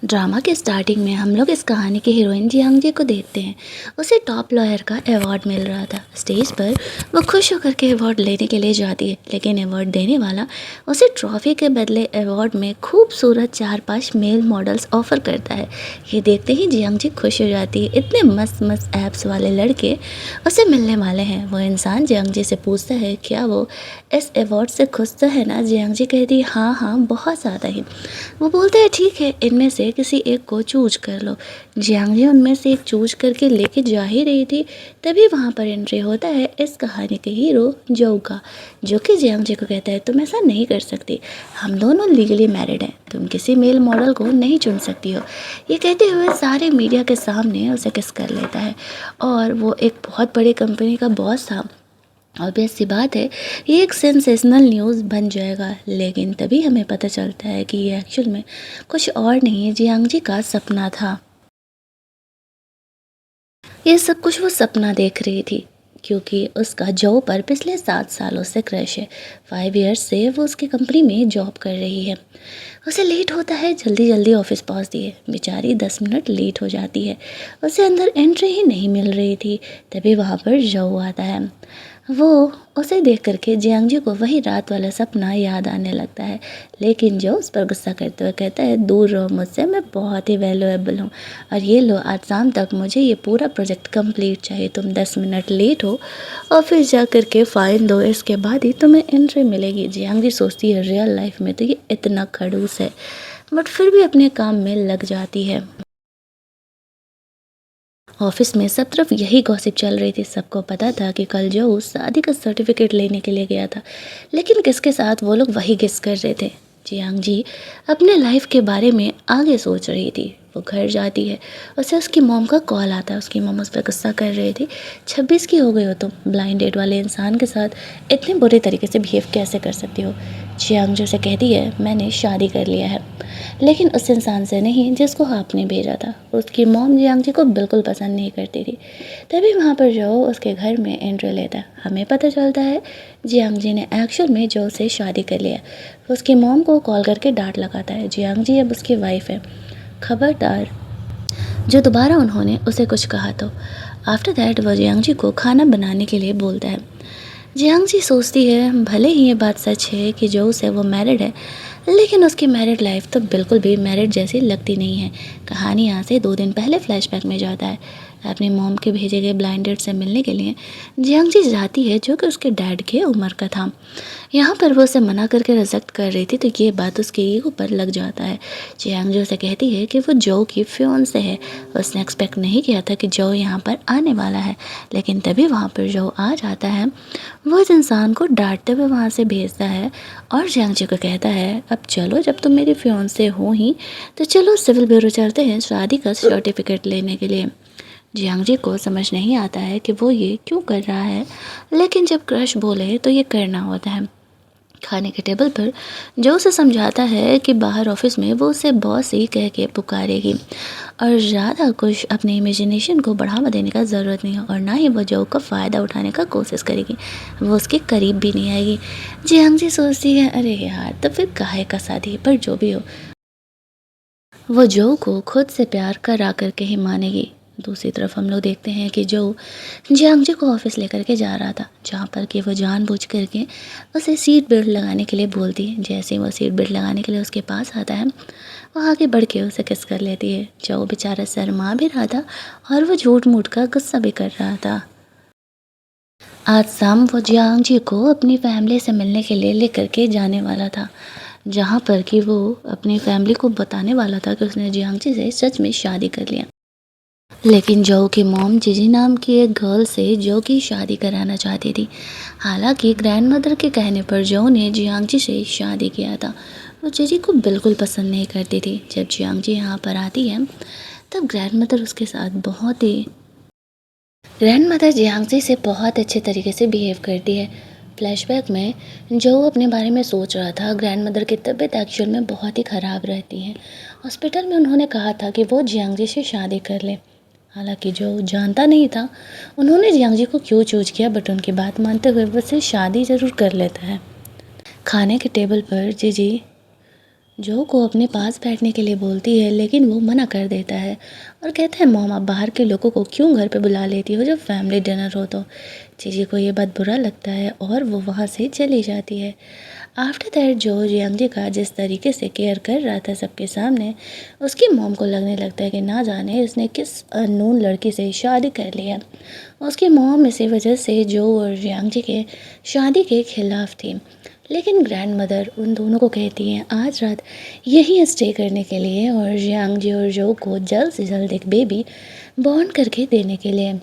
Drama के starting में हम लोग इस कहानी के हीरोइन जियांग जी को देखते हैं। उसे टॉप लॉयर का अवार्ड मिल रहा था। स्टेज पर वो खुश होकर के अवार्ड लेने के लिए जाती है, लेकिन अवार्ड देने वाला उसे ट्रॉफी के बदले अवार्ड में खूबसूरत 4-5 मेल मॉडल्स ऑफर करता है। ये देखते ही जियांग जी खुश हो जाती है। इतने मस्त मस्त एब्स वाले लड़के उसे मिलने वाले हैं। वो इंसान जियांग जी से पूछता है क्या वो इस अवार्ड से खुश तो है ना। जियांग जी कहती है हाँ हाँ, बहुत ज़्यादा ही। वो बोलते हैं ठीक है, इनमें से किसी एक को चूज कर लो। जियांग जी उनमें से एक चूज करके लेके जा ही रही थी, तभी वहाँ पर एंट्री होता है इस कहानी के हीरो जो का, जो कि जियांग जी को कहता है तुम ऐसा नहीं कर सकती, हम दोनों लीगली मैरिड हैं, तुम किसी मेल मॉडल को नहीं चुन सकती हो। ये कहते हुए सारे मीडिया के सामने उसे किस कर लेता है। और वो एक बहुत बड़ी कंपनी का बॉस था। ऑब्वियस सी बात है ये एक सेंसेशनल न्यूज़ बन जाएगा, लेकिन तभी हमें पता चलता है कि ये एक्चुअल में कुछ और नहीं, जियांग जी का सपना था। ये सब कुछ वो सपना देख रही थी, क्योंकि उसका जॉब पर पिछले 7 सालों से क्रश है। 5 ईयर्स से वो उसकी कंपनी में जॉब कर रही है। उसे लेट होता है, जल्दी जल्दी ऑफिस पहुंचती है। बेचारी 10 मिनट लेट हो जाती है। उसे अंदर एंट्री ही नहीं मिल रही थी, तभी वहाँ पर जो आता है। वो उसे देख करके जियांग जी को वही रात वाला सपना याद आने लगता है, लेकिन जो उस पर गुस्सा करते हुए कहता है दूर रहो मुझसे, मैं बहुत ही वैल्यूएबल हूँ, और ये लो आज शाम तक मुझे ये पूरा प्रोजेक्ट कंप्लीट चाहिए। तुम 10 मिनट लेट हो और फिर जा करके फ़ाइन दो, इसके बाद ही तुम्हें एंट्री मिलेगी। जियांग जी सोचती है रियल लाइफ में तो ये इतना खड़ूस है, बट फिर भी अपने काम में लग जाती है। ऑफिस में सब तरफ यही गॉसिप चल रही थी। सबको पता था कि कल जो उस शादी का सर्टिफिकेट लेने के लिए गया था, लेकिन किसके साथ वो लोग वही गेस कर रहे थे। जियांग जी अपने लाइफ के बारे में आगे सोच रही थी। वो घर जाती है, उसे उसकी मॉम का कॉल आता है। उसकी मॉम उस पर गुस्सा कर रही थी, 26 की हो गई हो तुम, ब्लाइंड डेट वाले इंसान के साथ इतने बुरे तरीके से बिहेव कैसे कर सकती हो। जियांग जी से कहती है मैंने शादी कर लिया है, लेकिन उस इंसान से नहीं जिसको आपने भेजा था। उसकी मॉम जियांग जी को बिल्कुल पसंद नहीं करती थी। तभी वहाँ पर जो उसके घर में एंट्री लेता है। हमें पता चलता है जियांग जी ने एक्चुअल में जो से शादी कर लिया। उसकी मॉम को कॉल करके डांट लगाता है। जियांग जी अब उसकी वाइफ है, खबरदार जो दोबारा उन्होंने उसे कुछ कहा तो। आफ्टर दैट वो जियांग जी को खाना बनाने के लिए बोलता है। जियांग जी सोचती है भले ही ये बात सच है कि जो से वो मैरिड है, लेकिन उसकी मैरिड लाइफ तो बिल्कुल भी मैरिड जैसी लगती नहीं है। कहानी यहाँ से 2 दिन पहले फ्लैशबैक में जाता है। अपनी मॉम के भेजे गए ब्लाइंड डेट से मिलने के लिए जियांग जी जाती है, जो कि उसके डैड के उम्र का था। यहाँ पर वो उसे मना करके रिजेक्ट कर रही थी, तो ये बात उसके ईगो पर लग जाता है। जियांग जी उसे कहती है कि वो जो की फियोंसे है। उसने एक्सपेक्ट नहीं किया था कि जो यहाँ पर आने वाला है, लेकिन तभी वहाँ पर जो आ जाता है वो इस इंसान को डांटते हुए वहाँ से भेजता है और जियांग जी को कहता है अब चलो, जब तुम मेरी फियोंसे हो ही तो चलो सिविल ब्यूरो चलते हैं शादी का सर्टिफिकेट लेने के लिए। जियांग जी को समझ नहीं आता है कि वो ये क्यों कर रहा है, लेकिन जब क्रश बोले तो ये करना होता है। खाने के टेबल पर जो उसे समझाता है कि बाहर ऑफिस में वो उसे बॉस ही कह के पुकारेगी, और ज़्यादा कुछ अपने इमेजिनेशन को बढ़ावा देने का ज़रूरत नहीं है, और ना ही वो जो का फ़ायदा उठाने का कोशिश करेगी। वो उसके करीब भी नहीं आएगी। जियांग जी सोचती है अरे यार तो फिर काहे का शादी, पर जो भी हो वो जो को खुद से प्यार करा करके ही मानेगी। दूसरी तरफ हम लोग देखते हैं कि जो जियांग जी को ऑफिस लेकर के जा रहा था, जहाँ पर कि वो जानबूझ करके उसे सीट बेल्ट लगाने के लिए बोलती है। जैसे ही वो सीट बेल्ट लगाने के लिए उसके पास आता है, वो आगे बढ़ के उसे किस कर लेती है। जो बेचारा शर्मा भी रहा था और वो झूठ मूठ का गुस्सा भी कर रहा था। आज शाम वो जियांग जी को अपनी फैमिली से मिलने के लिए लेकर के जाने वाला था, जहाँ पर कि वो अपनी फैमिली को बताने वाला था कि उसने जियांग जी से सच में शादी कर लिया। लेकिन जो की मॉम जिजी नाम की एक गर्ल से जो की शादी कराना चाहती थी। हालांकि ग्रैंडमदर के कहने पर जो ने जियांग जी से शादी किया था। वो जिजी को बिल्कुल पसंद नहीं करती थी। जब जियांग जी यहाँ पर आती है तब ग्रैंडमदर उसके साथ ग्रैंडमदर जियांग जी से बहुत अच्छे तरीके से बिहेव करती है। फ्लैशबैक में जो अपने बारे में सोच रहा था, ग्रैंडमदर की तबीयत एक्चुअल में बहुत ही ख़राब रहती है। हॉस्पिटल में उन्होंने कहा था कि वो जियांग जी से शादी कर ले। हालांकि जो जानता नहीं था उन्होंने जियांग जी को क्यों चूज किया, बट उनकी बात मानते हुए वो उससे शादी ज़रूर कर लेता है। खाने के टेबल पर जीजी जो को अपने पास बैठने के लिए बोलती है, लेकिन वो मना कर देता है और कहता है मॉम आप बाहर के लोगों को क्यों घर पे बुला लेती हो जब फैमिली डिनर हो तो। जीजी को ये बात बुरा लगता है और वो वहाँ से चली जाती है। आफ्टर दैट जो जियांग का जिस तरीके से केयर कर रहा था सबके सामने, उसकी मॉम को लगने लगता है कि ना जाने इसने किस अननोन लड़की से शादी कर लिया। उसकी मॉम इसी वजह से जो और जियांग के शादी के खिलाफ थी, लेकिन ग्रैंड मदर उन दोनों को कहती हैं आज रात यहीं स्टे करने के लिए और जियांग जी और जो को जल्द से जल्द एक बेबी बॉर्न करके देने के लिए।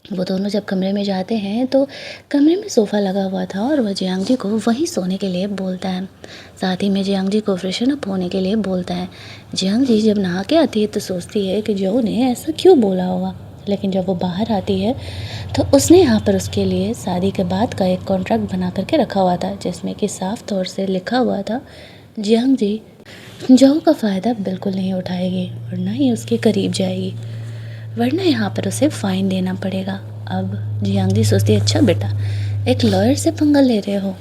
वो दोनों जब कमरे में जाते हैं तो कमरे में सोफ़ा लगा हुआ था और वह जियांग जी को वहीं सोने के लिए बोलता है। साथ ही में जियांग जी को फ्रेशन अप होने के लिए बोलता है। जियांग जी जब नहा के आती है तो सोचती है कि जो ने ऐसा क्यों बोला होगा, लेकिन जब वो बाहर आती है तो उसने यहाँ पर उसके लिए शादी के बाद का एक कॉन्ट्रैक्ट बना करके रखा हुआ था, जिसमें कि साफ तौर से लिखा हुआ था जियांग जी जो का फ़ायदा बिल्कुल नहीं उठाएगी और ना ही उसके करीब जाएगी, वरना यहाँ पर उसे फ़ाइन देना पड़ेगा। अब जियांग जी सोचती है अच्छा बेटा एक लॉयर से पंगा ले रहे हो।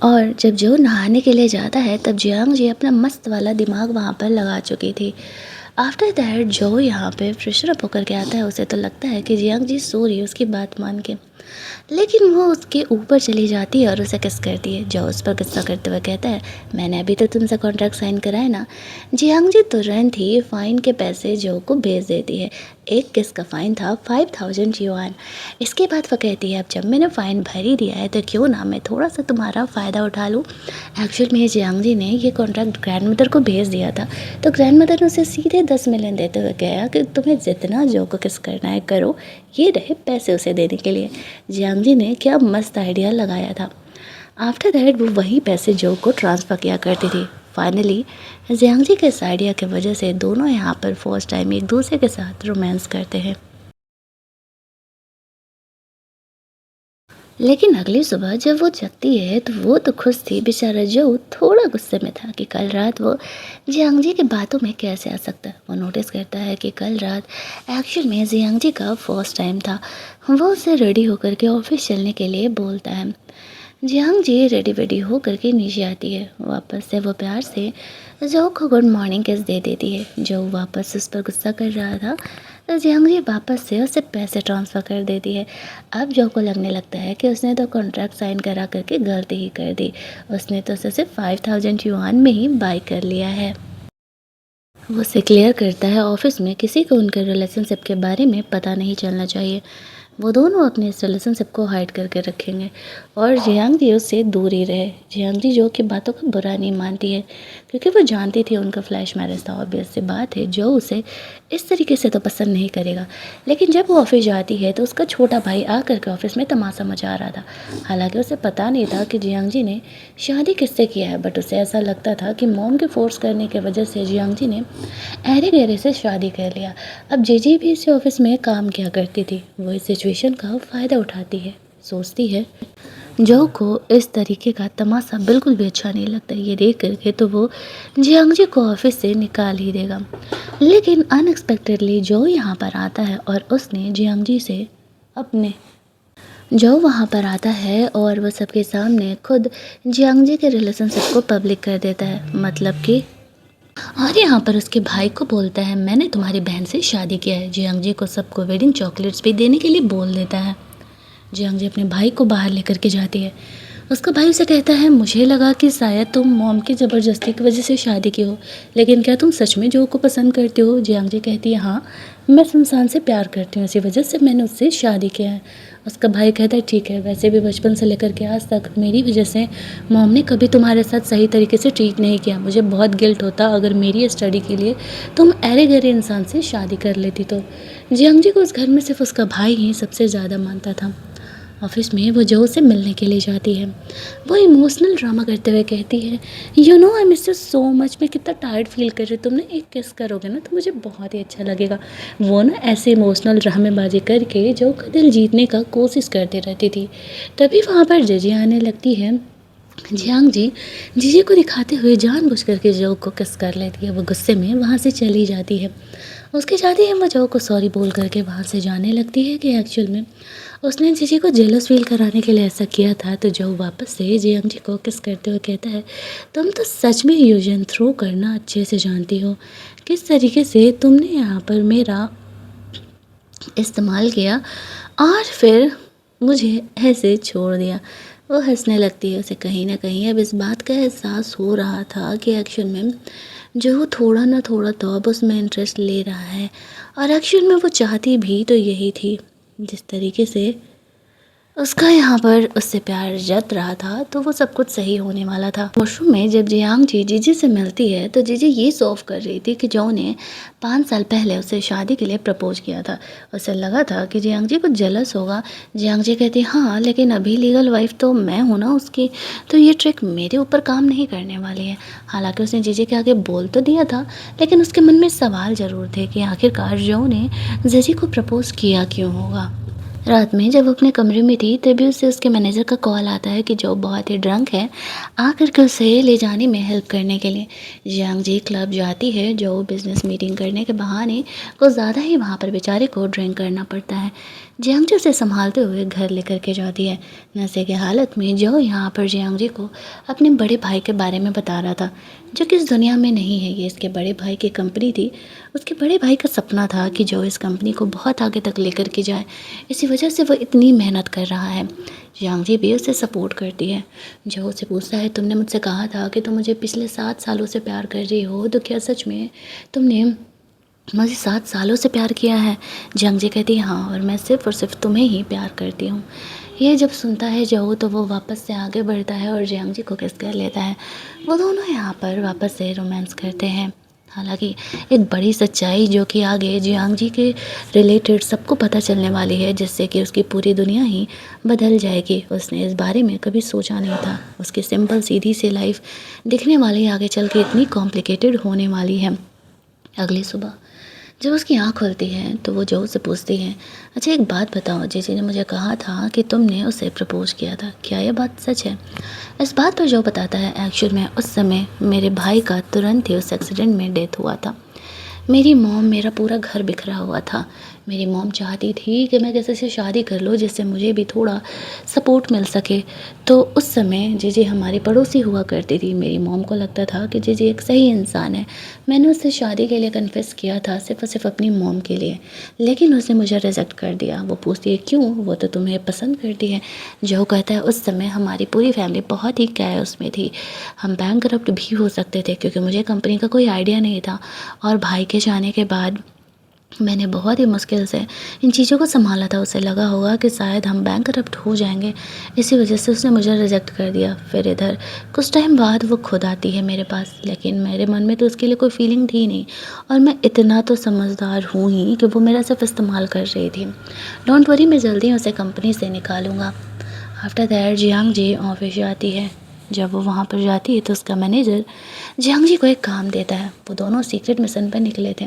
और जब जो नहाने के लिए जाता है तब जियांग जी अपना मस्त वाला दिमाग वहाँ पर लगा चुकी थी। आफ्टर दैट जो यहाँ पे फ्रेशर अप होकर के आता है, उसे तो लगता है कि जियांग जी सो रही है उसकी बात मान के, लेकिन वो उसके ऊपर चली जाती है और उसे किस करती है। जो उस पर गुस्सा करते हुए कहता है मैंने अभी तो तुमसे कॉन्ट्रैक्ट साइन करा है ना। जियांग जी तुरंत ही फ़ाइन के पैसे जो को भेज देती है। एक किस का फ़ाइन था 5000 युआन। इसके बाद वो कहती है अब जब मैंने फ़ाइन भर ही दिया है तो क्यों ना मैं थोड़ा सा तुम्हारा फ़ायदा उठा लूँ। एक्चुअल में जियांग जी ने ये कॉन्ट्रैक्ट ग्रैंड मदर को भेज दिया था, तो ग्रैंड मदर ने उसे सीधे 10 मिलियन देते हुए कहा कि तुम्हें जितना जो को किस करना है करो, ये रहे पैसे उसे देने के लिए। जियांग जी ने क्या मस्त आइडिया लगाया था। आफ्टर दैट वो वही पैसे जो को ट्रांसफ़र किया करती थी। फाइनली जियांग जी के इस आइडिया की वजह से दोनों यहाँ पर फर्स्ट टाइम एक दूसरे के साथ रोमांस करते हैं। लेकिन अगली सुबह जब वो जगती है तो वो तो खुश थी, बेचारा जो थोड़ा गुस्से में था कि कल रात वो जियांग जी की बातों में कैसे आ सकता। वो नोटिस करता है कि कल रात एक्चुअल में जियांग जी का फर्स्ट टाइम था। वो उसे रेडी होकर के ऑफिस चलने के लिए बोलता है। जियांग जी रेडी वेडी हो करके नीचे आती है। वापस से वो प्यार से जो को गुड मॉर्निंग किस दे देती है। जो वापस उस पर गुस्सा कर रहा था तो जियांग जी वापस से उसे पैसे ट्रांसफ़र कर देती है। अब जो को लगने लगता है कि उसने तो कॉन्ट्रैक्ट साइन करा करके गलती ही कर दी। उसने तो उसे सिर्फ 5000 युआन में ही बाई कर लिया है। वो उसे क्लियर करता है ऑफिस में किसी को उनके रिलेशनशिप के बारे में पता नहीं चलना चाहिए। वो दोनों अपने इस रिलेशनशिप को हाइड करके रखेंगे और जियांग जी उससे दूर ही रहे। जियांग जी जो की बातों का बुरा नहीं मानती है, क्योंकि वो जानती थी उनका फ्लैश मैरिज था। ऑब्वियस सी बात है जो उसे इस तरीके से तो पसंद नहीं करेगा। लेकिन जब वो ऑफिस जाती है तो उसका छोटा भाई आकर के ऑफिस में तमाशा मचा रहा था। हालांकि उसे पता नहीं था कि जियांग जी ने शादी किससे किया है, बट उसे ऐसा लगता था कि मॉम के फोर्स करने की वजह से जियांग जी ने अरे गहरे से शादी कर लिया। अब जीजी भी इसी ऑफिस में काम किया करती थी। वो इस सिचुएशन का फ़ायदा उठाती है। सोचती है जो को इस तरीके का तमाशा बिल्कुल भी अच्छा नहीं लगता। ये देख करके तो वो जियांग जी को ऑफिस से निकाल ही देगा। लेकिन अनएक्सपेक्टेडली जो यहाँ पर आता है और उसने जियांग जी से अपने जो वहाँ पर आता है और वो सबके सामने खुद जियांग जी के रिलेशनशिप को पब्लिक कर देता है। मतलब कि और यहाँ पर उसके भाई को बोलता है मैंने तुम्हारी बहन से शादी किया है। जियांग जी को सबको वेडिंग चॉकलेट्स भी देने के लिए बोल देता है। जियांग जी अपने भाई को बाहर लेकर के जाती है। उसका भाई उसे कहता है मुझे लगा कि शायद तुम मॉम की ज़बरदस्ती की वजह से शादी की हो, लेकिन क्या तुम सच में जो को पसंद करते हो। जियांग जी कहती है हाँ मैं सुनसान से प्यार करती हूँ, इसी वजह से मैंने उससे शादी किया है। उसका भाई कहता है ठीक है, वैसे भी बचपन से लेकर के आज तक मेरी वजह से मॉम ने कभी तुम्हारे साथ सही तरीके से ट्रीट नहीं किया। मुझे बहुत गिल्ट होता अगर मेरी स्टडी के लिए तुम अरे गहरे इंसान से शादी कर लेती तो। जियांग जी को उस घर में सिर्फ उसका भाई ही सबसे ज़्यादा मानता था। ऑफिस में वो जो से मिलने के लिए जाती है। वो इमोशनल ड्रामा करते हुए कहती है you know I miss you so much. मैं कितना टायर्ड फील कर रही हूँ, तुमने एक किस करोगे ना तो मुझे बहुत ही अच्छा लगेगा। वो ना ऐसे इमोशनल ड्रामेबाजी करके जो का दिल जीतने का कोशिश करती रहती थी। तभी वहाँ पर जजी आने लगती है। जियांग जी जीजी को दिखाते हुए जानबूझ करके जो को किस कर लेती है। वो गुस्से में वहाँ से चली जाती है उसकी जाती है, वो जो को सॉरी बोल करके वहाँ से जाने लगती है कि एक्चुअल में उसने जीजी को जेलस फील कराने के लिए ऐसा किया था। तो जो वापस से जियांग जी को किस करते हुए कहता है, तुम तो सच में यूजन थ्रो करना अच्छे से जानती हो, किस तरीके से तुमने यहाँ पर मेरा इस्तेमाल किया और फिर मुझे ऐसे छोड़ दिया। वो हंसने लगती है। उसे कहीं ना कहीं अब इस बात का एहसास हो रहा था कि एक्चुअल में जो थोड़ा ना थोड़ा तो अब उसमें इंटरेस्ट ले रहा है, और एक्चुअल में वो चाहती भी तो यही थी। जिस तरीके से उसका यहाँ पर उससे प्यार जत रहा था, तो वो सब कुछ सही होने वाला था। वॉशरूम में जब जियांग जी जीजी से मिलती है तो जीजी ये सॉल्व कर रही थी कि जो ने 5 साल पहले उसे शादी के लिए प्रपोज किया था। उसे लगा था कि जियांग जी को जेलस होगा। जियांग जी कहती हाँ, लेकिन अभी लीगल वाइफ तो मैं हूँ ना उसकी, तो ये ट्रिक मेरे ऊपर काम नहीं करने वाली है। हालांकि उसने जीजी के आगे बोल तो दिया था, लेकिन उसके मन में सवाल ज़रूर थे कि आखिरकार जो ने जीजी को प्रपोज किया क्यों होगा। रात में जब वो अपने कमरे में थी तभी उसे उसके मैनेजर का कॉल आता है कि जो बहुत ही ड्रंक है, आकर के उसे ले जाने में हेल्प करने के लिए जियांग जी क्लब जाती है। जो बिजनेस मीटिंग करने के बहाने कुछ ज़्यादा ही वहाँ पर बेचारे को ड्रिंक करना पड़ता है। जियांग जी उसे संभालते हुए घर लेकर के जाती है। नशे की हालत में जो यहाँ पर जियांग जी को अपने बड़े भाई के बारे में बता रहा था, जो कि इस दुनिया में नहीं है। ये इसके बड़े भाई की कंपनी थी। उसके बड़े भाई का सपना था कि जो इस कंपनी को बहुत आगे तक लेकर के जाए, इसी वजह से वो इतनी मेहनत कर रहा है। जियांग जी भी उसे सपोर्ट करती है। जो उसे पूछता है, तुमने मुझसे कहा था कि तुम मुझे पिछले 7 सालों से प्यार कर रही हो, तो क्या सच में तुमने मुझे 7 सालों से प्यार किया है? जियांग जी कहती है हाँ, और मैं सिर्फ और सिर्फ तुम्हें ही प्यार करती हूँ। ये जब सुनता है जो, तो वो वापस से आगे बढ़ता है और जियांग जी को किस कर लेता है। वो दोनों यहाँ पर वापस से रोमांस करते हैं। हालांकि एक बड़ी सच्चाई जो कि आगे जियांग जी के रिलेटेड सबको पता चलने वाली है, जिससे कि उसकी पूरी दुनिया ही बदल जाएगी। उसने इस बारे में कभी सोचा नहीं था। उसकी सिंपल सीधी सी लाइफ दिखने वाली आगे चल के इतनी कॉम्प्लिकेटेड होने वाली है। अगली सुबह जब उसकी आँख खुलती है तो वो जो से पूछती है, अच्छा एक बात बताओ, जीजी ने मुझे कहा था कि तुमने उसे प्रपोज किया था, क्या यह बात सच है? इस बात पर जो बताता है, एक्चुअल में उस समय मेरे भाई का तुरंत ही उस एक्सीडेंट में डेथ हुआ था। मेरी मॉम, मेरा पूरा घर बिखरा हुआ था। मेरी मॉम चाहती थी कि मैं किसी से शादी कर लूँ जिससे मुझे भी थोड़ा सपोर्ट मिल सके। तो उस समय जीजी हमारी पड़ोसी हुआ करती थी। मेरी मॉम को लगता था कि जीजी एक सही इंसान है। मैंने उससे शादी के लिए कन्फेस किया था, सिर्फ और सिर्फ अपनी मॉम के लिए, लेकिन उसने मुझे रिजेक्ट कर दिया। वो पूछती है क्यों? वो तो तुम्हें पसंद करती है। जो कहता है उस समय हमारी पूरी फैमिली बहुत ही कैओस में थी। हम बैंकरप्ट भी हो सकते थे, क्योंकि मुझे कंपनी का कोई आइडिया नहीं था। और भाई के जाने के बाद मैंने बहुत ही मुश्किल से इन चीज़ों को संभाला था। उसे लगा होगा कि शायद हम बैंकरप्ट हो जाएंगे, इसी वजह से उसने मुझे रिजेक्ट कर दिया। फिर इधर कुछ टाइम बाद वो खुद आती है मेरे पास, लेकिन मेरे मन में तो उसके लिए कोई फीलिंग थी नहीं। और मैं इतना तो समझदार हूँ ही कि वो मेरा सिर्फ इस्तेमाल कर रही थी। डोंट वरी, मैं जल्दी उसे कंपनी से निकालूंगा। After that Jiang ji office जाती है। जब वो वहाँ पर जाती है तो उसका मैनेजर जियांग जी को एक काम देता है। वो दोनों सीक्रेट मिशन पर निकले थे।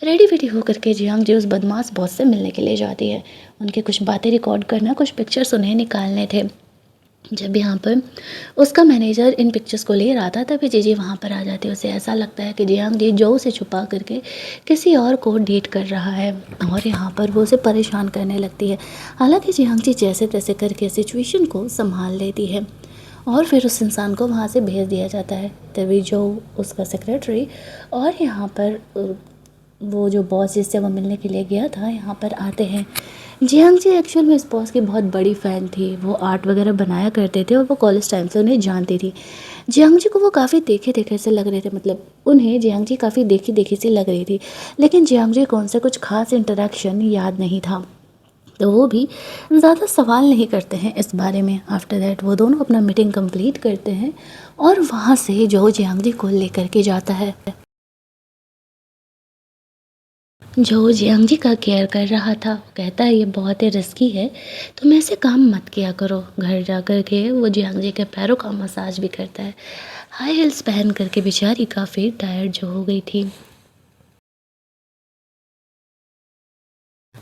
रेडी वेडी होकर के जियांग जी उस बदमाश बॉस से मिलने के लिए जाती है। उनकी कुछ बातें रिकॉर्ड करना, कुछ पिक्चर्स उन्हें निकालने थे। जब यहाँ पर उसका मैनेजर इन पिक्चर्स को ले रहा था तभी जीजी वहाँ पर आ जाती है। उसे ऐसा लगता है कि जियांग जी जो उसे छुपा करके किसी और को डेट कर रहा है, और यहाँ पर वो उसे परेशान करने लगती है। हालांकि जियांग जी जैसे तैसे करके सिचुएशन को संभाल लेती है और फिर उस इंसान को वहाँ से भेज दिया जाता है। तभी जो उसका सेक्रेटरी और यहाँ पर वो जो बॉस जिससे वो मिलने के लिए गया था यहाँ पर आते हैं। जियांग जी एक्चुअल में इस बॉस की बहुत बड़ी फ़ैन थी। वो आर्ट वगैरह बनाया करते थे और वो कॉलेज टाइम से उन्हें जानती थी। जियांग जी को वो काफ़ी देखे देखे से लग रहे थे, मतलब उन्हें जियांग जी काफ़ी देखी देखी सी लग रही थी, लेकिन जियांग जी कौन सा कुछ खास इंटरेक्शन याद नहीं था, तो वो भी ज़्यादा सवाल नहीं करते हैं इस बारे में। आफ्टर दैट वो दोनों अपना मीटिंग कंप्लीट करते हैं और वहाँ से जो जियांग जी को लेकर के जाता है। जो जियांग जी का केयर कर रहा था वो कहता है ये बहुत ही रिस्की है, तुम ऐसे काम मत किया करो। घर जा कर के वो जियांग जी के पैरों का मसाज भी करता है। हाई हील्स पहन करके बेचारी काफ़ी टायर्ड जो हो गई थी।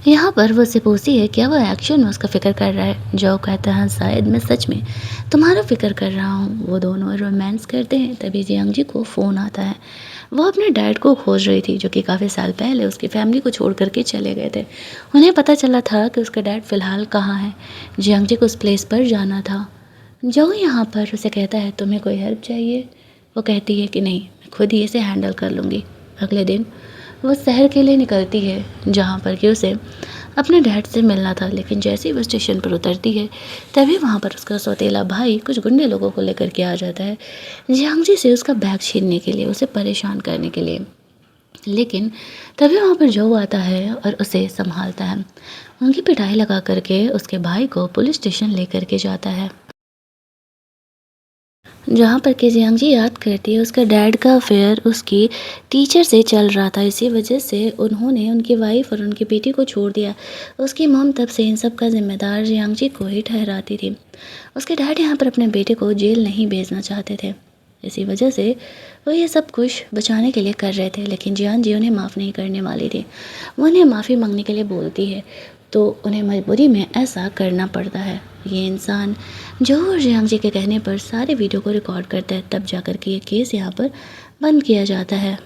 यहाँ पर वो उससे पूछती है क्या वो एक्चुअल में उसका फ़िक्र कर रहा है। जो कहता है शायद मैं सच में तुम्हारा फ़िक्र कर रहा हूँ। वो दोनों रोमांस करते हैं तभी जियांग जी को फ़ोन आता है। वो अपने डैड को खोज रही थी जो कि काफ़ी साल पहले उसकी फैमिली को छोड़ कर के चले गए थे। उन्हें पता चला था कि उसका डैड फ़िलहाल कहाँ है। जियांग जी को उस प्लेस पर जाना था। जो यहाँ पर उसे कहता है तुम्हें कोई हेल्प चाहिए। वो कहती है कि नहीं मैं खुद ही इसे हैंडल कर लूँगी। अगले दिन वो शहर के लिए निकलती है जहाँ पर कि उसे अपने डैड से मिलना था। लेकिन जैसे ही वो स्टेशन पर उतरती है तभी वहाँ पर उसका सौतेला भाई कुछ गुंडे लोगों को लेकर के आ जाता है जियांग जी से उसका बैग छीनने के लिए, उसे परेशान करने के लिए। लेकिन तभी वहाँ पर जो आता है और उसे संभालता है। उनकी पिटाई लगा करके उसके भाई को पुलिस स्टेशन लेकर के जाता है जहाँ पर कि जियांग जी याद करती है उसका डैड का अफेयर उसकी टीचर से चल रहा था। इसी वजह से उन्होंने उनकी वाइफ और उनकी बेटी को छोड़ दिया। उसकी मॉम तब से इन सब का जिम्मेदार जियांग जी को ही ठहराती थी। उसके डैड यहाँ पर अपने बेटे को जेल नहीं भेजना चाहते थे। इसी वजह से वो ये सब कुछ बचाने के लिए कर रहे थे। लेकिन जियांग जी उन्हें माफ़ नहीं करने वाली थी। वो उन्हें माफ़ी मांगने के लिए बोलती है तो उन्हें मजबूरी में ऐसा करना पड़ता है। ये इंसान जो और जियांग जी के कहने पर सारे वीडियो को रिकॉर्ड करता है। तब जाकर के ये केस यहाँ पर बंद किया जाता है।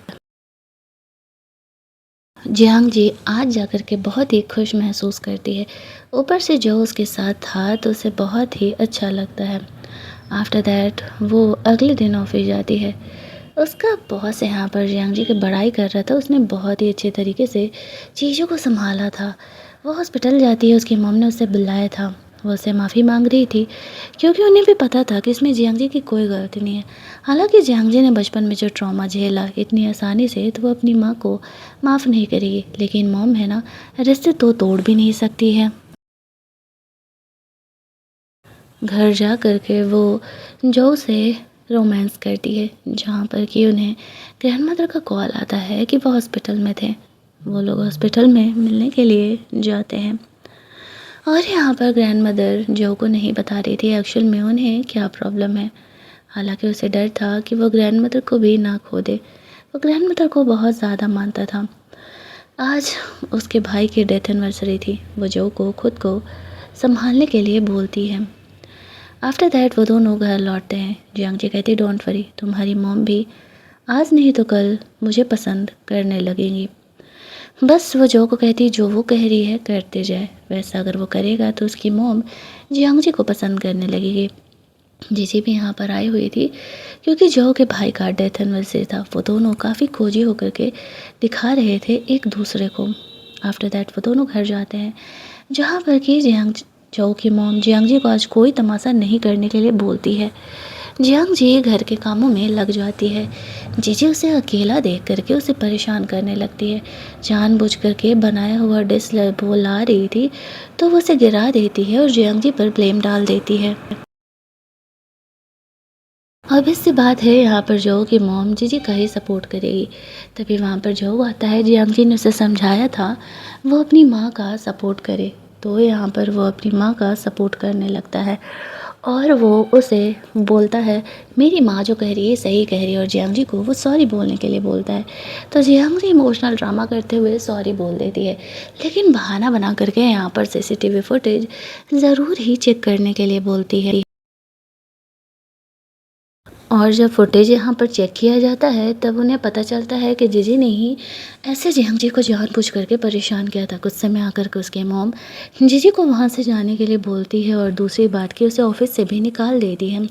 जियांग जी आज जाकर के बहुत ही खुश महसूस करती है। ऊपर से जो उसके साथ था तो उसे बहुत ही अच्छा लगता है। आफ्टर दैट वो अगले दिन ऑफिस जाती है। उसका बॉस यहाँ पर जियांग जी की बड़ाई कर रहा था। उसने बहुत ही अच्छे तरीके से चीज़ों को संभाला था। वो हॉस्पिटल जाती है, उसकी मॉम ने उसे बुलाया था। वो उससे माफ़ी मांग रही थी क्योंकि उन्हें भी पता था कि इसमें जियांग जी की कोई गलती नहीं है। हालांकि जियांग जी ने बचपन में जो ट्रॉमा झेला इतनी आसानी से तो वो अपनी माँ को माफ़ नहीं करेगी। लेकिन मॉम है ना, रिश्ते तो तोड़ भी नहीं सकती है। घर जा कर के वो जो से रोमांस करती है जहाँ पर कि उन्हें ग्रैंडमदर का कॉल आता है कि वो हॉस्पिटल में थे। वो लोग हॉस्पिटल में मिलने के लिए जाते हैं और यहाँ पर ग्रैंडमदर जो को नहीं बता रही थी एक्चुअल में उन्हें क्या प्रॉब्लम है। हालांकि उसे डर था कि वो ग्रैंडमदर को भी ना खो दे। वो ग्रैंडमदर को बहुत ज़्यादा मानता था। आज उसके भाई की डेथ एनिवर्सरी थी। वो जो को खुद को संभालने के लिए बोलती है। आफ्टर दैट वो दोनों घर लौटते हैं। जियांग जी कहती डोंट वरी, तुम्हारी मॉम भी आज नहीं तो कल मुझे पसंद करने लगेंगी। बस वो जो को कहती जो वो कह रही है करते जाए। वैसा अगर वो करेगा तो उसकी मॉम जियांग जी को पसंद करने लगेगी। जीजी भी यहाँ पर आई हुई थी क्योंकि जो के भाई का डेथ एनिवर्सरी था। वो दोनों काफ़ी खोजी होकर के दिखा रहे थे एक दूसरे को। आफ्टर दैट वो दोनों घर जाते हैं जहाँ पर कि जियांग जो की मॉम जियांग जी को आज कोई तमाशा नहीं करने के लिए बोलती है। जियांग जी घर के कामों में लग जाती है। जीजी उसे अकेला देख करके उसे परेशान करने लगती है। जानबूझ करके बनाया हुआ डिश वो ला रही थी तो वो उसे गिरा देती है और जियांग जी पर ब्लेम डाल देती है। अब इससे बात है यहाँ पर जो कि मॉम जीजी का ही सपोर्ट करेगी। तभी वहाँ पर जो आता है जियांग जी ने उसे समझाया था वो अपनी माँ का सपोर्ट करे। तो यहाँ पर वो अपनी माँ का सपोर्ट करने लगता है और वो उसे बोलता है मेरी माँ जो कह रही है सही कह रही है। और जियांग जी को वो सॉरी बोलने के लिए बोलता है तो जियांग जी इमोशनल ड्रामा करते हुए सॉरी बोल देती है। लेकिन बहाना बना करके यहाँ पर सीसीटीवी फुटेज ज़रूर ही चेक करने के लिए बोलती है। और जब फुटेज यहाँ पर चेक किया जाता है तब उन्हें पता चलता है कि जीजी ने ही ऐसे जियांग जी को जानबूझ करके परेशान किया था। कुछ समय आकर के उसके मॉम जीजी को वहाँ से जाने के लिए बोलती है और दूसरी बात कि उसे ऑफिस से भी निकाल देती है।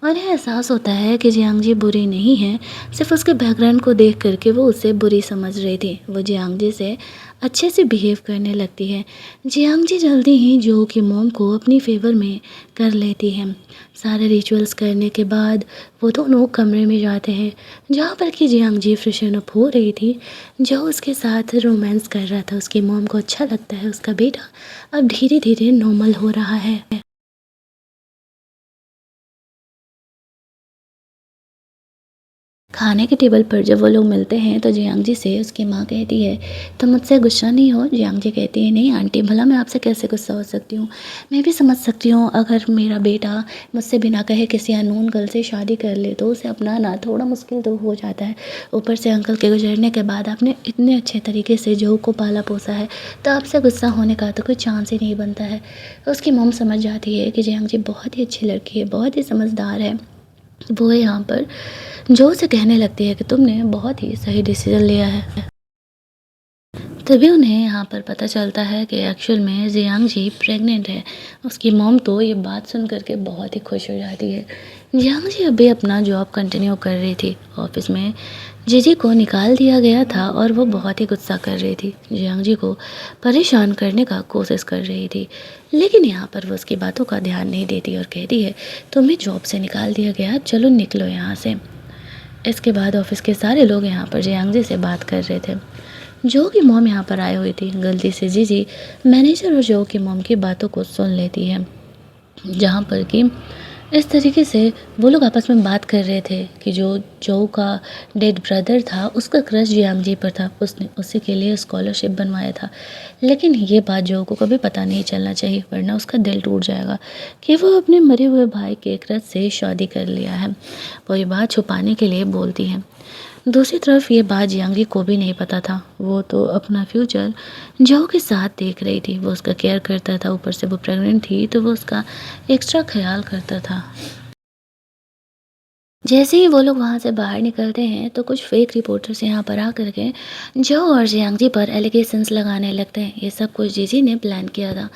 और यह एहसास होता है कि जियांग जी बुरी नहीं है। सिर्फ उसके बैकग्राउंड को देख करके वो उसे बुरी समझ रही थी। वो जियांग जी से अच्छे से बिहेव करने लगती है। जियांग जी जल्दी ही जो की मॉम को अपनी फेवर में कर लेती है। सारे रिचुअल्स करने के बाद वो दोनों कमरे में जाते हैं जहाँ पर कि जियांग जी फ्रेशन अप हो रही थी। जो उसके साथ रोमांस कर रहा था उसकी मॉम को अच्छा लगता है। उसका बेटा अब धीरे धीरे नॉर्मल हो रहा है। खाने के टेबल पर जब वो लोग मिलते हैं तो जियांग जी से उसकी माँ कहती है, तुम मुझसे गुस्सा नहीं हो? जियांग जी कहती है, नहीं आंटी, भला मैं आपसे कैसे गुस्सा हो सकती हूँ। मैं भी समझ सकती हूँ अगर मेरा बेटा मुझसे बिना कहे किसी अननोन गर्ल से शादी कर ले तो उसे अपनाना थोड़ा मुश्किल तो हो जाता है। ऊपर से अंकल के गुजरने के बाद आपने इतने अच्छे तरीके से जू को पाला पोसा है, तो आपसे गुस्सा होने का तो कोई चांस ही नहीं बनता है। उसकी मॉम समझ जाती है कि जियांग जी बहुत ही अच्छी लड़की है, बहुत ही समझदार है। वो यहाँ पर जो उसे कहने लगती है कि तुमने बहुत ही सही डिसीजन लिया है। तभी उन्हें यहाँ पर पता चलता है कि एक्चुअल में जियांग जी प्रेग्नेंट है। उसकी मॉम तो ये बात सुन करके बहुत ही खुश हो जाती है। जियांग जी अभी अपना जॉब कंटिन्यू कर रही थी। ऑफिस में जीजी को निकाल दिया गया था और वो बहुत ही गुस्सा कर रही थी, जियांग जी को परेशान करने का कोशिश कर रही थी। लेकिन यहाँ पर वो उसकी बातों का ध्यान नहीं देती और कहती है, तुम्हें जॉब से निकाल दिया गया, चलो निकलो यहाँ से। इसके बाद ऑफिस के सारे लोग यहाँ पर जियांग जी से बात कर रहे थे। जो की मॉम यहाँ पर आई हुई थी। गलती से जीजी मैनेजर और जो की मॉम की बातों को सुन लेती है, जहाँ पर कि इस तरीके से वो लोग आपस में बात कर रहे थे कि जो का डेड ब्रदर था उसका क्रश जियांग जी पर था, उसने उसी के लिए स्कॉलरशिप बनवाया था। लेकिन ये बात जो को कभी पता नहीं चलना चाहिए, वरना उसका दिल टूट जाएगा कि वो अपने मरे हुए भाई के क्रश से शादी कर लिया है। वो ये बात छुपाने के लिए बोलती है। दूसरी तरफ ये बात जियांग को भी नहीं पता था। वो तो अपना फ्यूचर जो के साथ देख रही थी। वो उसका केयर करता था, ऊपर से वो प्रेग्नेंट थी तो वो उसका एक्स्ट्रा ख्याल करता था। जैसे ही वो लोग वहाँ से बाहर निकलते हैं तो कुछ फेक रिपोर्टर्स यहाँ पर आकर के जो और जियांग जी पर एलिगेशंस लगाने लगते हैं। ये सब कुछ जीजी ने प्लान किया था,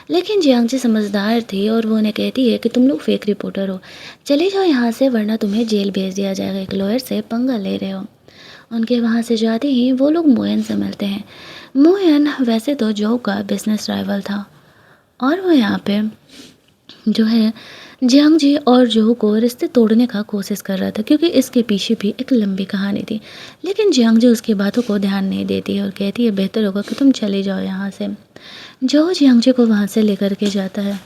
लेकिन जियांग जी समझदार थी और वो उन्हें कहती है कि तुम लोग फेक रिपोर्टर हो, चले जाओ यहाँ से वरना तुम्हें जेल भेज दिया जाएगा, एक लॉयर से पंगा ले रहे हो। उनके वहाँ से जाते ही वो लोग मोयन से मिलते हैं। मोयन वैसे तो जो का बिजनेस राइवल था और वो यहाँ पे जो है जियांग जी और जो को रिश्ते तोड़ने का कोशिश कर रहा था, क्योंकि इसके पीछे भी एक लंबी कहानी थी। लेकिन जियांग जी उसकी बातों को ध्यान नहीं देती है और कहती है बेहतर होगा कि तुम चले जाओ यहाँ से। जो जियांग जी को वहाँ से लेकर के जाता है।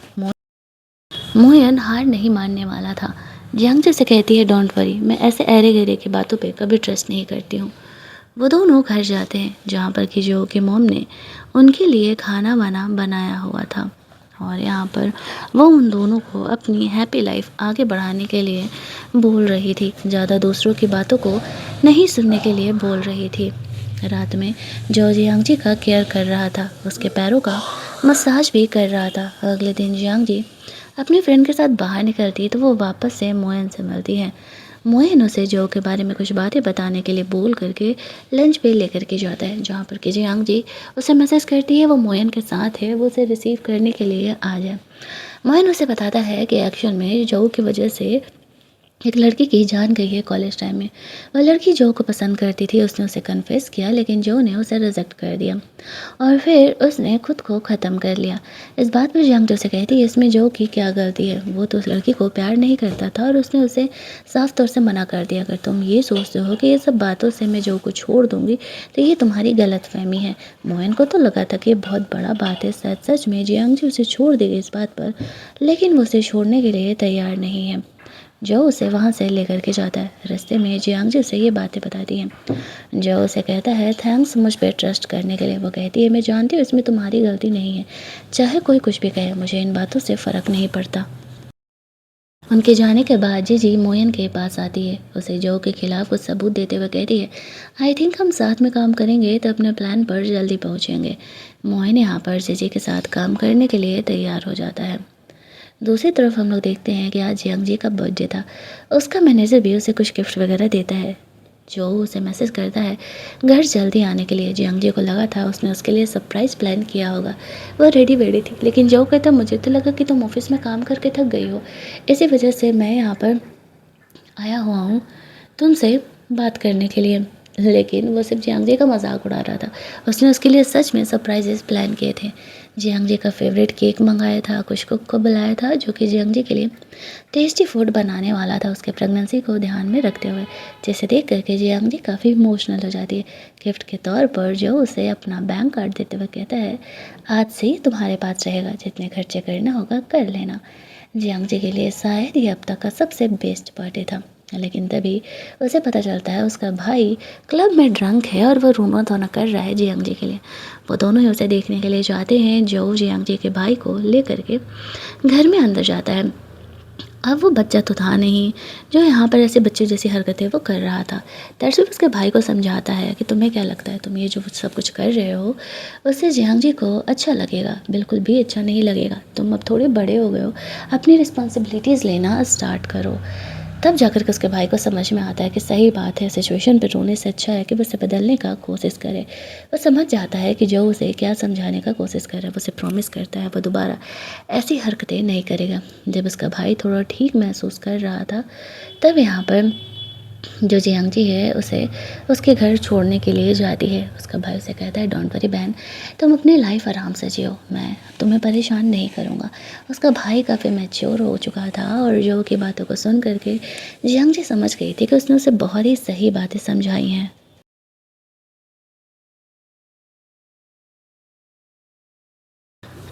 मोयन हार नहीं मानने वाला था। जियांग जी से कहती है, डोंट वरी, मैं ऐसे अरे गहरे की बातों पे कभी ट्रस्ट नहीं करती हूँ। वो दोनों घर जाते हैं जहाँ पर कि जो की मॉम ने उनके लिए खाना वाना बनाया हुआ था और यहाँ पर वो उन दोनों को अपनी हैप्पी लाइफ आगे बढ़ाने के लिए बोल रही थी, ज़्यादा दूसरों की बातों को नहीं सुनने के लिए बोल रही थी। रात में जो जियांग जी का केयर कर रहा था, उसके पैरों का मसाज भी कर रहा था। अगले दिन जियांग जी अपने फ्रेंड के साथ बाहर निकलती है तो वो वापस से मोयन से मिलती है। मोयन उसे जो के बारे में कुछ बातें बताने के लिए बोल करके लंच पे लेकर के जाता है, जहाँ पर कि जियांग जी उसे मैसेज करती है वो मोयन के साथ है, वो उसे रिसीव करने के लिए आ जाए। मोयन उसे बताता है कि एक्चुअल में जो की वजह से एक लड़की की जान गई है कॉलेज टाइम में। वह लड़की जो को पसंद करती थी, उसने उसे कन्फेस किया लेकिन जो ने उसे रिजेक्ट कर दिया और फिर उसने खुद को ख़त्म कर लिया। इस बात पर जियांग जो से कहती है इसमें जो की क्या गलती है, वो तो उस लड़की को प्यार नहीं करता था और उसने उसे साफ तौर से मना कर दिया। अगर तुम ये सोचते हो कि ये सब बातों से मैं जो को छोड़ दूंगी तो ये तुम्हारी गलत फहमी है। मोहन को तो लगा था कि बहुत बड़ा बात है, सच सच में जियांग जी उसे छोड़ देगी इस बात पर, लेकिन वो उसे छोड़ने के लिए तैयार नहीं है। जो उसे वहाँ से लेकर के जाता है। रास्ते में जियांग जी उसे ये बातें बताती हैं। जो उसे कहता है थैंक्स मुझ पर ट्रस्ट करने के लिए। वो कहती है मैं जानती हूँ इसमें तुम्हारी गलती नहीं है, चाहे कोई कुछ भी कहे मुझे इन बातों से फ़र्क नहीं पड़ता। उनके जाने के बाद जीजी मोयन के पास आती है, उसे जो के खिलाफ कुछ सबूत देते हुए कहती है आई थिंक हम साथ में काम करेंगे तो अपने प्लान पर जल्दी पहुँचेंगे। मोयन यहाँ पर जीजी के साथ काम करने के लिए तैयार हो जाता है। दूसरी तरफ हम लोग देखते हैं कि आज जियांग जी का बर्थडे था। उसका मैनेजर भी उसे कुछ गिफ्ट वगैरह देता है। जो उसे मैसेज करता है घर जल्दी आने के लिए। जियांग जी को लगा था उसने उसके लिए सरप्राइज़ प्लान किया होगा, वो रेडी वेडी थी। लेकिन जो कहता मुझे तो लगा कि तुम ऑफिस में काम करके थक गई हो, इसी वजह से मैं यहाँ पर आया हुआ हूँ तुमसे बात करने के लिए। लेकिन वो सिर्फ जियांग जी का मजाक उड़ा रहा था। उसने उसके लिए सच में सरप्राइजेस प्लान किए थे। जियांग जी का फेवरेट केक मंगाया था, कुछ कुक को बुलाया था जो कि जियांग जी के लिए टेस्टी फूड बनाने वाला था, उसके प्रेगनेंसी को ध्यान में रखते हुए, जिसे देख करके जियांग जी काफ़ी इमोशनल हो जाती है। गिफ्ट के तौर पर जो उसे अपना बैंक कार्ड देते हुए कहता है आज से ही तुम्हारे पास रहेगा, जितने खर्चे करना होगा कर लेना। जियांग जी के लिए शायद ये अब तक का सबसे बेस्ट बर्थडे था। लेकिन तभी उसे पता चलता है उसका भाई क्लब में ड्रंक है और वो रोना धोना कर रहा है जियांग जी के लिए। वो दोनों ही उसे देखने के लिए जाते हैं। जो जियांग जी के भाई को लेकर के घर में अंदर जाता है। अब वो बच्चा तो था नहीं जो यहाँ पर ऐसे बच्चे जैसी हरकतें वो कर रहा था। दरअसल उसके भाई को समझाता है कि तुम्हें क्या लगता है, तुम ये जो सब कुछ कर रहे हो उससे जियांग जी को अच्छा लगेगा? बिल्कुल भी अच्छा नहीं लगेगा। तुम अब थोड़े बड़े हो गए हो, अपनी रिस्पॉन्सिबिलिटीज़ लेना स्टार्ट करो। तब जाकर के उसके भाई को समझ में आता है कि सही बात है, सिचुएशन पर रोने से अच्छा है कि वो उसे बदलने का कोशिश करे। वो समझ जाता है कि जो उसे क्या समझाने का कोशिश कर रहा है, वो उसे प्रॉमिस करता है वो दोबारा ऐसी हरकतें नहीं करेगा। जब उसका भाई थोड़ा ठीक महसूस कर रहा था, तब यहाँ पर जो जियांग जी है उसे उसके घर छोड़ने के लिए जाती है। उसका भाई उसे कहता है डोंट वरी बहन, तुम अपनी लाइफ आराम से जियो, मैं तुम्हें परेशान नहीं करूँगा। उसका भाई काफ़ी मैच्योर हो चुका था और जो की बातों को सुन करके जियांग जी समझ गई थी कि उसने उसे बहुत ही सही बातें समझाई हैं।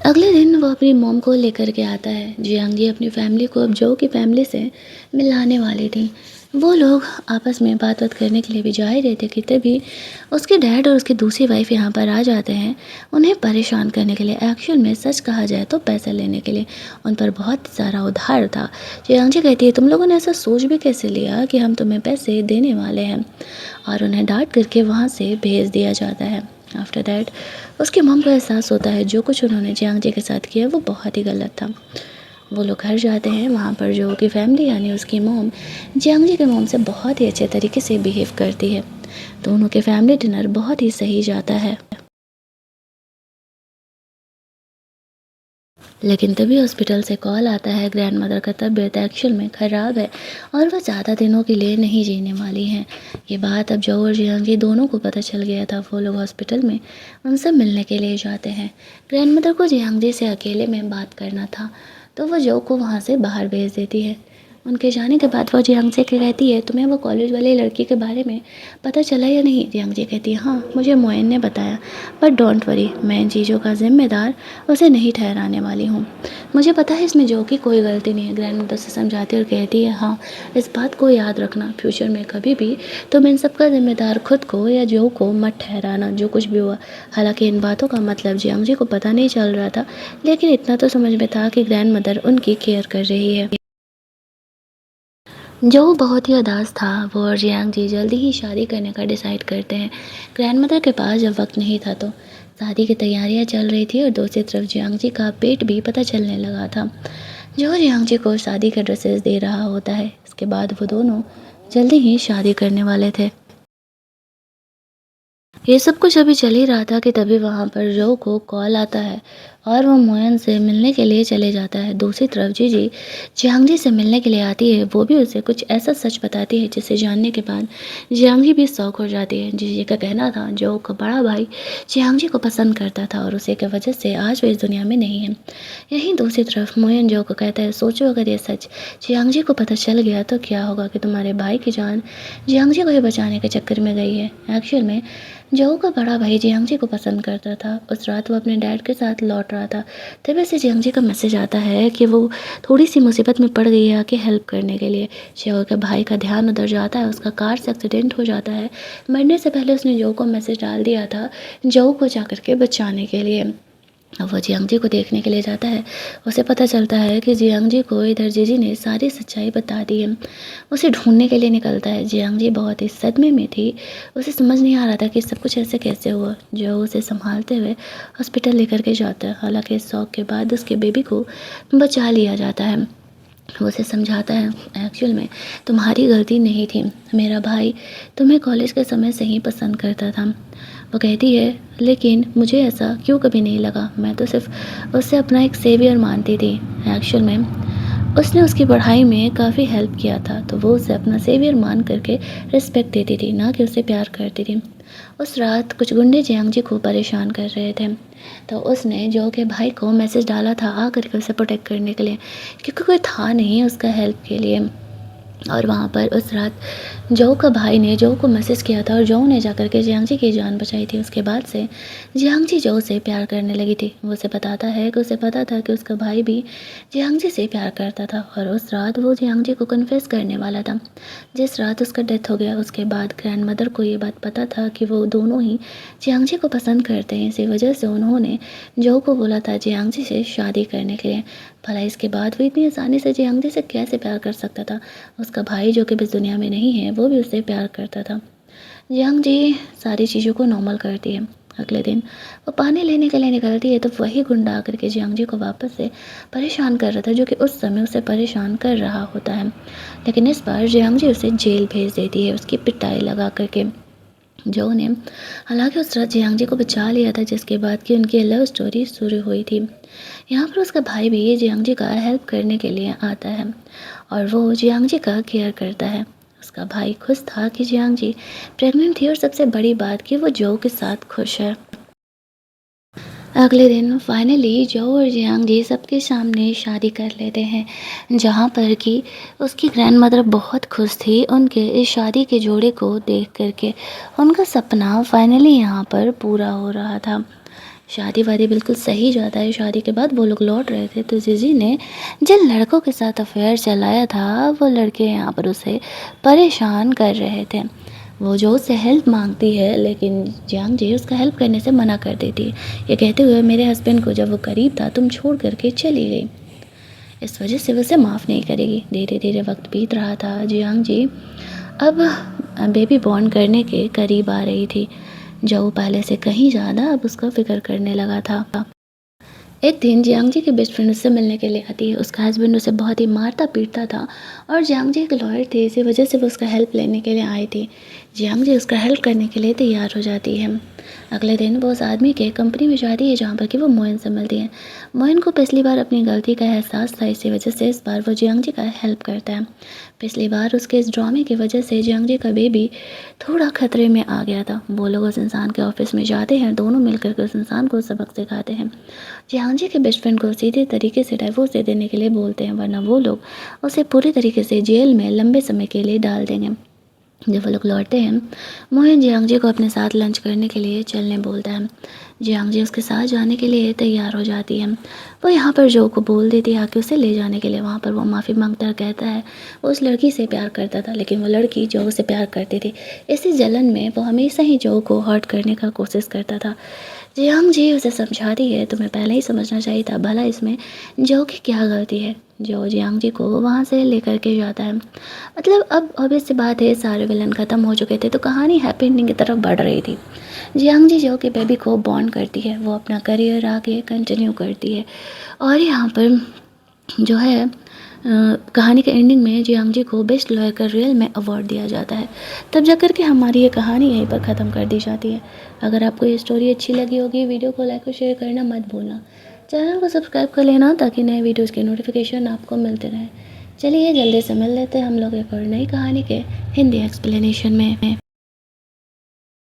अगले दिन वो अपनी मॉम को लेकर के आता है। जियांग जी अपनी फैमिली को अब जो की फैमिली से मिलाने वाली थी। वो लोग आपस में बात करने के लिए भी जा ही रहे थे कि तभी उसके डैड और उसकी दूसरी वाइफ यहाँ पर आ जाते हैं, उन्हें परेशान करने के लिए। एक्चुअल में सच कहा जाए तो पैसा लेने के लिए। उन पर बहुत सारा उधार था। जियांग जी कहती है तुम लोगों ने ऐसा सोच भी कैसे लिया कि हम तुम्हें पैसे देने वाले हैं, और उन्हें डांट करके वहाँ से भेज दिया जाता है। आफ्टर दैट उसकी मॉम को एहसास होता है जो कुछ उन्होंने जियांग जी के साथ किया वो बहुत ही गलत था। वो लोग घर जाते हैं। वहाँ पर जो की फैमिली यानी उसकी मॉम जियांग जी के मॉम से बहुत ही अच्छे तरीके से बिहेव करती है। दोनों के फैमिली डिनर बहुत ही सही जाता है। लेकिन तभी हॉस्पिटल से कॉल आता है, ग्रैंड मदर का तबीयत एक्चुअल में ख़राब है और वह ज़्यादा दिनों के लिए नहीं जीने वाली हैं। ये बात अब जो और जियांग जी दोनों को पता चल गया था। वो लोग हॉस्पिटल में उनसे मिलने के लिए जाते हैं। ग्रैंड मदर को जियांग जी से अकेले में बात करना था, तो वो जो को वहाँ से बाहर भेज देती है। उनके जाने के बाद वो जियांग से कहती है तुम्हें वो कॉलेज वाली लड़की के बारे में पता चला या नहीं? जियांग जी कहती है हाँ, मुझे मोइन ने बताया, बट डोंट वरी, मैं जीजो का जिम्मेदार उसे नहीं ठहराने वाली हूँ। मुझे पता है इसमें जो की कोई गलती नहीं है। ग्रैंड मदर से समझाती और कहती है हाँ, इस बात को याद रखना, फ्यूचर में कभी भी तुम इन सब का जिम्मेदार खुद को या जो को मत ठहराना, जो कुछ भी हुआ। हालांकि इन बातों का मतलब जियांग जी को पता नहीं चल रहा था, लेकिन इतना तो समझ में था कि ग्रैंड मदर उनकी केयर कर रही है। जो बहुत ही उदास था, वो और जियांग जी जल्दी ही शादी करने का डिसाइड करते हैं। ग्रैंड मदर के पास जब वक्त नहीं था तो शादी की तैयारियां चल रही थी और दूसरी तरफ जियांग जी का पेट भी पता चलने लगा था। जो जियांग जी को शादी के ड्रेसेस दे रहा होता है। इसके बाद वो दोनों जल्दी ही शादी करने वाले थे। ये सब कुछ अभी चल ही रहा था कि तभी वहाँ पर जो को कॉल आता है और वो मोयन से मिलने के लिए चले जाता है। दूसरी तरफ जीजी जियांग जी से मिलने के लिए आती है। वो भी उसे कुछ ऐसा सच बताती है जिसे जानने के बाद जियांग जी भी शौक हो जाती है। जीजी का कहना था जो का बड़ा भाई जियांग जी को पसंद करता था और उसी की वजह से आज वो इस दुनिया में नहीं है। यहीं दूसरी तरफ मोयन जो को कहता है सोचो अगर ये सच जियांग जी को पता चल गया तो क्या होगा कि तुम्हारे भाई की जान जियांग जी को ही बचाने के चक्कर में गई है। एक्चुअल में जो का बड़ा भाई जियांग जी को पसंद करता था। उस रात वो अपने डैड के साथ लौट रहा था, तभी से जियांग जी का मैसेज आता है कि वो थोड़ी सी मुसीबत में पड़ गई है, आके हेल्प करने के लिए। जो के भाई का ध्यान उधर जाता है, उसका कार से एक्सीडेंट हो जाता है। मरने से पहले उसने जो को मैसेज डाल दिया था जो को जाकर के बचाने के लिए। अब वो जियांग जी को देखने के लिए जाता है। उसे पता चलता है कि जियांग जी को इधर जीजी ने सारी सच्चाई बता दी है। उसे ढूंढने के लिए निकलता है। जियांग जी बहुत ही सदमे में थी। उसे समझ नहीं आ रहा था कि सब कुछ ऐसे कैसे हुआ। जो उसे संभालते हुए हॉस्पिटल लेकर के जाता है। हालांकि इस शौक के बाद उसके बेबी को बचा लिया जाता है। वो उसे समझाता है एक्चुअल में तुम्हारी गलती नहीं थी, मेरा भाई तुम्हें कॉलेज के समय से ही पसंद करता था। वो कहती है लेकिन मुझे ऐसा क्यों कभी नहीं लगा, मैं तो सिर्फ उससे अपना एक सेवियर मानती थी। एक्चुअल में उसने उसकी पढ़ाई में काफ़ी हेल्प किया था, तो वो उसे अपना सेवियर मान करके रिस्पेक्ट देती थी, ना कि उसे प्यार करती थी। उस रात कुछ गुंडे जियांग जी को परेशान कर रहे थे, तो उसने जो के भाई को मैसेज डाला था आ करके उसे प्रोटेक्ट करने के लिए, क्योंकि कोई था नहीं उसका हेल्प के लिए। और वहाँ पर उस रात जो का भाई ने जो को मैसेज किया था और जो ने जाकर के जियांगजी की जान बचाई थी। उसके बाद से जियांगजी जो से प्यार करने लगी थी। वो उसे बताता है कि उसे पता था कि उसका भाई भी जियांगजी से प्यार करता था और उस रात वो जियांगजी को कन्फेस करने वाला था। जिस रात उसका डेथ हो गया उसके बाद ग्रैंड मदर को ये बात पता था कि वो दोनों ही जियांगजी को पसंद करते हैं। इसी वजह से उन्होंने जो को बोला था जियांगजी से शादी करने के लिए। भला इसके बाद वो इतनी आसानी से जियांगजी से कैसे प्यार कर सकता था। उसका भाई जो कि इस दुनिया में नहीं है वो भी उससे प्यार करता था। जियांगजी सारी चीज़ों को नॉर्मल करती है। अगले दिन वो पानी लेने के लिए निकलती है तो वही गुंडा आकर के जियांगजी को वापस से परेशान कर रहा था, जो कि उस समय उसे परेशान कर रहा होता है। लेकिन इस बार जियांगजी उसे जेल भेज देती है उसकी पिटाई लगा करके। जो ने हालांकि उस रात जियांगजी को बचा लिया था, जिसके बाद की उनकी लव स्टोरी शुरू हुई थी। यहाँ पर उसका भाई भी जियांगजी का हेल्प करने के लिए आता है और वो जियांगजी का केयर करता है। उसका भाई खुश था कि जियांगजी प्रेग्नेंट थी और सबसे बड़ी बात कि वो जो के साथ खुश है। अगले दिन फाइनली जो और जियांगजी सबके सामने शादी कर लेते हैं, जहाँ पर कि उसकी ग्रैंड मदर बहुत खुश थी उनके इस शादी के जोड़े को देख करके। उनका सपना फाइनली यहाँ पर पूरा हो रहा था। शादी वादी बिल्कुल सही जाता है। शादी के बाद वो लोग लौट रहे थे तो जीजी ने जिन लड़कों के साथ अफेयर चलाया था वो लड़के यहाँ पर उसे परेशान कर रहे थे। वो जो उससे हेल्प मांगती है लेकिन जियांगजी उसका हेल्प करने से मना कर देती है, ये कहते हुए मेरे हस्बैंड को जब वो करीब था तुम छोड़ करके चली गई, इस वजह से वो उसे माफ़ नहीं करेगी। धीरे धीरे वक्त बीत रहा था। जियांगजी अब बेबी बॉर्न करने के करीब आ रही थी। जो पहले से कहीं ज़्यादा अब उसका फिक्र करने लगा था। एक दिन जियांगजी की बेस्ट फ्रेंड उससे मिलने के लिए आती है। उसका हस्बैंड उसे बहुत ही मारता पीटता था और जियांगजी एक लॉयर थे, इसी वजह से वो उसका हेल्प लेने के लिए आई थी। जियांगजी उसका हेल्प करने के लिए तैयार हो जाती है। अगले दिन वो उस आदमी के कंपनी में जाती है जहाँ पर कि वो मोइन से मिलती है। मोइन को पिछली बार अपनी गलती का एहसास था, इसी वजह से इस बार वो जियांगजी का हेल्प करता है। पिछली बार उसके इस ड्रामे की वजह से जियांगजी का बेबी थोड़ा खतरे में आ गया था। वो लोग उस इंसान के ऑफिस में जाते हैं, दोनों मिलकर के उस इंसान को सबक सिखाते हैं। जियांगजी के बेस्ट फ्रेंड को सीधे तरीके से डाइवोर्स दे देने के लिए बोलते हैं, वरना वो लोग उसे पूरी तरीके से जेल में लंबे समय के लिए डाल देंगे। जब वो लोग लौटते हैं, मोहन जियांगजी को अपने साथ लंच करने के लिए चलने बोलता है। जियांगजी उसके साथ जाने के लिए तैयार हो जाती है। वो यहाँ पर जो को बोल देती है आके उसे ले जाने के लिए। वहाँ पर वो माफ़ी मांगता कहता है वो उस लड़की से प्यार करता था, लेकिन वो लड़की जो से प्यार करती थी। इसी जलन में वो हमेशा ही जो को हर्ट करने का कोशिश करता था। जियांगजी उसे समझाती है तुम्हें पहले ही समझना चाहिए था, भला इसमें जो की क्या गलती है। जो जियांगजी को वहाँ से लेकर के जाता है। मतलब अब ऑब्वियस सी बात है सारे विलन ख़त्म हो चुके थे तो कहानी हैप्पी एंडिंग की तरफ बढ़ रही थी। जियांगजी जो कि बेबी को बॉर्न करती है, वो अपना करियर आगे कंटिन्यू करती है और यहाँ पर जो है कहानी के एंडिंग में जियांगजी को बेस्ट लॉयर का रियल में अवार्ड दिया जाता है। तब जाकर के हमारी ये कहानी यहीं पर ख़त्म कर दी जाती है। अगर आपको ये स्टोरी अच्छी लगी होगी वीडियो को लाइक और शेयर करना मत भूलना। चैनल को सब्सक्राइब कर लेना ताकि नए वीडियोज़ के नोटिफिकेशन आपको मिलते रहें। चलिए जल्दी से मिल लेते हैं हम लोग एक और नई कहानी के हिंदी एक्सप्लेनेशन में।